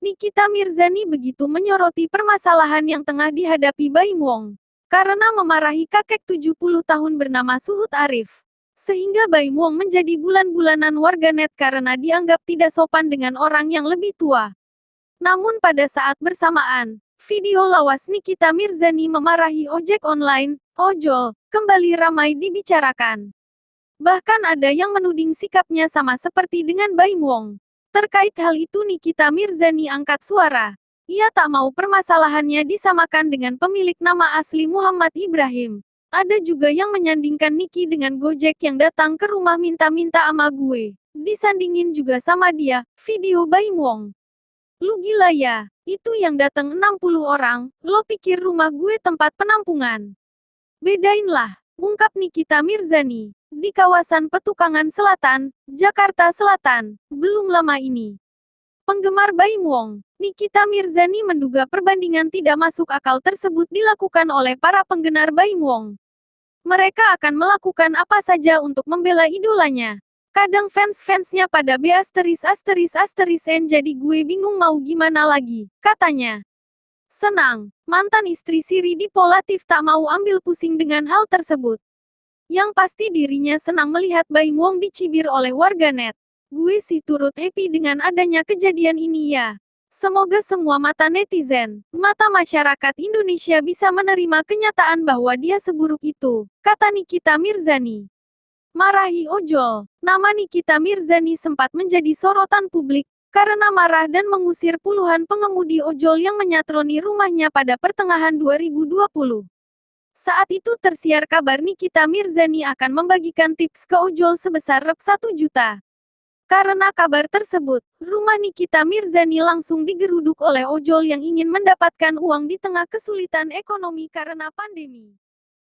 Nikita Mirzani begitu menyoroti permasalahan yang tengah dihadapi Baim Wong. Karena memarahi kakek 70 tahun bernama Suhut Arif. Sehingga Baim Wong menjadi bulan-bulanan warganet karena dianggap tidak sopan dengan orang yang lebih tua. Namun pada saat bersamaan, video lawas Nikita Mirzani memarahi ojek online, ojol, kembali ramai dibicarakan. Bahkan ada yang menuding sikapnya sama seperti dengan Baim Wong. Terkait hal itu Nikita Mirzani angkat suara. Ia tak mau permasalahannya disamakan dengan pemilik nama asli Muhammad Ibrahim. Ada juga yang menyandingkan Niki dengan Gojek yang datang ke rumah minta-minta ama gue. Disandingin juga sama dia, video Baim Wong. Lu gila ya, itu yang datang 60 orang, lo pikir rumah gue tempat penampungan? Bedain lah, ungkap Nikita Mirzani. Di kawasan Petukangan Selatan, Jakarta Selatan, belum lama ini. Penggemar Baim Wong, Nikita Mirzani menduga perbandingan tidak masuk akal tersebut dilakukan oleh para penggemar Baim Wong. Mereka akan melakukan apa saja untuk membela idolanya. Kadang fans-fansnya pada B********, jadi gue bingung mau gimana lagi, katanya. Senang, mantan istri Siri Dipolatif tak mau ambil pusing dengan hal tersebut. Yang pasti dirinya senang melihat Baim Wong dicibir oleh warganet. Gue sih turut happy dengan adanya kejadian ini ya. Semoga semua mata netizen, mata masyarakat Indonesia bisa menerima kenyataan bahwa dia seburuk itu, kata Nikita Mirzani. Marahi ojol. Nama Nikita Mirzani sempat menjadi sorotan publik, karena marah dan mengusir puluhan pengemudi ojol yang menyatroni rumahnya pada pertengahan 2020. Saat itu tersiar kabar Nikita Mirzani akan membagikan tips ke ojol sebesar Rp 1 juta. Karena kabar tersebut, rumah Nikita Mirzani langsung digeruduk oleh ojol yang ingin mendapatkan uang di tengah kesulitan ekonomi karena pandemi.